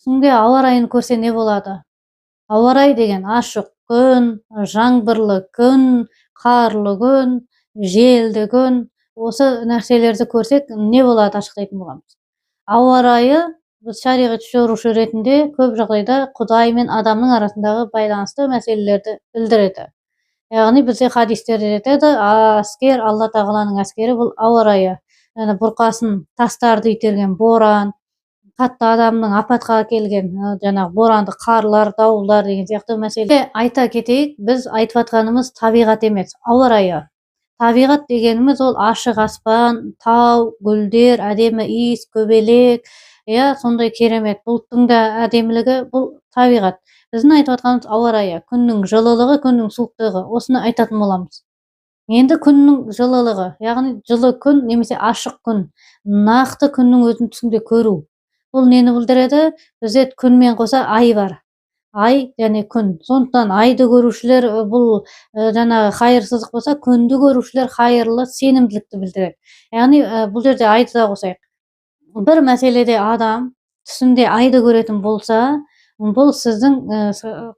Түсіңде ауа райын көрсе не болады? Ауа райы деген ашық күн, жаңбырлы күн, қарлы күн, желді күн. Осы нәрселерді көрсек, не болады ашықтайтын болғанбыз. Ауа райы біз шариғат жорушы ретінде көп жағдайда Құдай мен адамның арасындағы байланысты мәселелерді білдіреді. Яғни бізде хадистерде жетеді, әскер, Алла тағаланың әскері бұл ауа райы. Бұрқасын, тастарды итерген боран, қатты адамның апатқа әкелген жаңағы боранды қарлар, дауылдар деген сияқты мәселе. Айта кетейік, біз айтып жатқанымыз табиғат емес, ауа райы. Табиғат дегеніміз ол ашық аспан, тау, гүлдер, әдемі иіс, көбелек, сондай керемет. Бұлттың да әдемілігі бұл табиғат. Біздің айтып жатқанымыз ауа райы, күннің жылылығы, күннің суықтығы. Осыны айтатын боламыз. Енді күннің жылылығы, яғни жылы күн немесе ашық күн, нақты күннің өзін түсіңде көру. Бұл нені білдіреді? Бізде күнмен қоса ай бар. Ай және күн. Сондықтан айды көрушілер бұл жаңағы қайырсыздық болса, күнді көрушілер қайырлы, сенімділікті білдіреді. Яғни бұл жерде айды да қосайық. Бір мәселеде адам түсінде айды көретін болса, бұл сіздің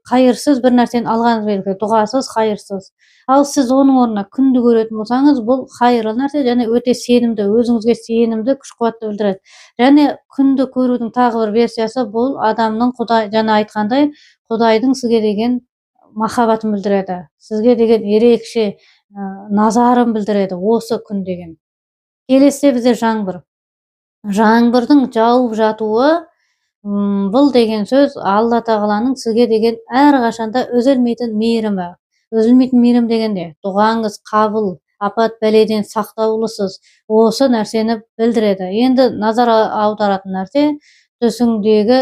қайырсыз бір нәрсені алғаныңыз белгілі, дұғасыз, қайырсыз. Ал сіз оның орнына күнді көретін болсаңыз, бұл қайырлы нәрсе және өте сенімді, өзіңізге сенімді, күш-қуатты білдіреді. Және күнді көрудің тағы бір версиясы бұл адамның Құдай, жаңа айтқандай, Құдайдың сізге деген махаббатын білдіреді. Сізге деген ерекше назарын білдіреді осы күн деген. Келесі бізде жаңбыр. Жаңбырдың жауып жатуы, бұл деген сөз Алла тағаланың сізге деген әрқашанда үзілмейтін мейірімі. Үзілмейтін мейірім дегенде дұғаңыз қабыл, апат бәледен сақтаулысыз. Осы нәрсені білдіреді. Енді назар аударатын нәрсе түсіңдегі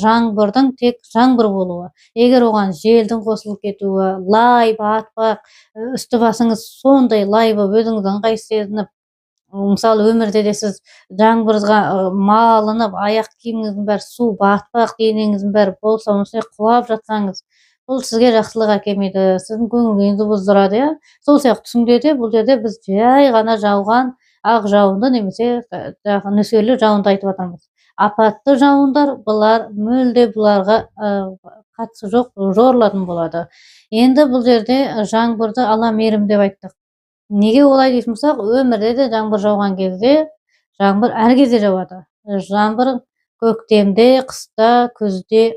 жаңбырдың тек жаңбыр болуы. Егер оған желдің қосылып кетуі, лай, батпақ, үсті басыңыз сондай лай болып өзіңізді ыңғайсыз сезініп, мысалы өмірде де сіз жаңбырға малынып, аяқ киіміңіздің бәрі су батпақ, денеңіздің бәрі болса, осылай құлап жатсаңыз, бұл сізге жақсылық әкелмейді, сіздің көңіл-күйіңізді бұздырады. Сол сияқты түсіңде де бұл жерде біз жай ғана жауған ақ жауынды немесе нөсерлі жауынды айтып жатырмыз. Апатты жауындар, бұлар мүлде бұларға қатысы жоқ, жорылатын болады. Енді бұл жерде жаңбырды Алла мейірім деп айттық. Неге олай дейтін болсақ, өмірде де жаңбыр жауған кезде, жаңбыр әр кезде жауады. Жаңбыр көктемде, қыста, күзде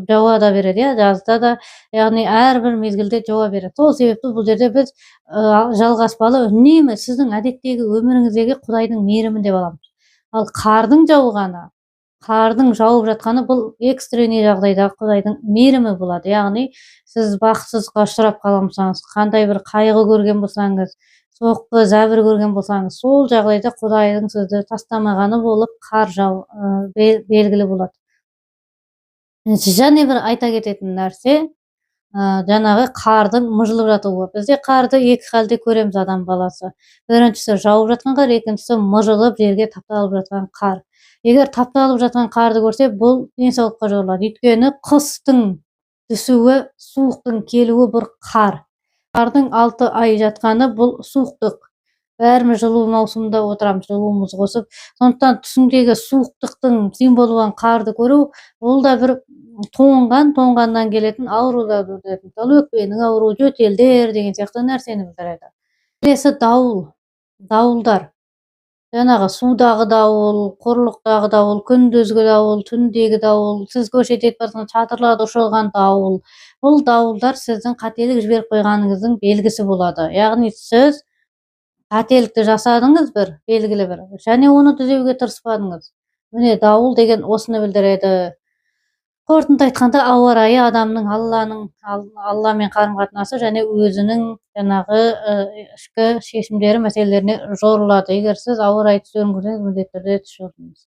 жауа да береді, жазда да, яғни әрбір мезгілде жауа береді. Сол себепті бұл жерде біз жалғаспалы үнемі сіздің әдеттегі өміріңіздегі Құдайдың мейірімін деп аламыз. Ал қардың жауғаны, қардың жауып жатқаны бұл экстрени жағдайдағы Құдайдың мейірімі болады. Яғни сіз бақытсыздыққа ұшырап қаламысаңыз, қандай бір қайғы көрген болсаңыз, соққы, зәбір көрген болсаңыз, сол жағдайда Құдайдың сізді тастамағаны болып қар белгілі болады. Және бір айта кететін нәрсе, жаңағы қардың мұжылып жатуы. Бізде қарды екі халде көреміз адам баласы. Біріншісі жауып жатқан қар, екіншісі мұжылып жерге тапталып жатқан қар. Егер тапталып жатқан қарды көрсе, бұл денсаулыққа жорылады. Өйткені қыстың түсуі, суықтың келуі бір қар. Қардың 6 ай жатқаны бұл суықтық. Бәріміз жылу маусымында отырамыз, жылуымыз қосып. Сондықтан түсіңдегі суықтықтың символы болған қарды көру, бұл да бір тоңғаннан келетін ауруларды білдіреді. Мысалы, өкпенің ауруы, жөтелдер деген сияқты нәрсені білдіреді. Келесі дауылдар. Жаңағы судағы дауыл, құрлықтағы дауыл, күндізгі дауыл, түндегі дауыл, сіз көшеде кетіп жатқан шатырларда ұшырған дауыл. Бұл дауылдар сіздің қателік жіберіп қойғаныңыздың белгісі болады. Яғни сіз қателікті жасадыңыз бір, белгілі бір, және оны түзеуге тырыспадыңыз. Міне дауыл деген осыны білдіреді. Қорытынды айтқанда, ауа райы адамның Алламен қарым-қатынасы және өзінің жаңағы ішкі шешімдері мәселелеріне жорылады. Егер сіз ауа райы түстерін көрсеңіз, міндетті түрде түсіріңіз.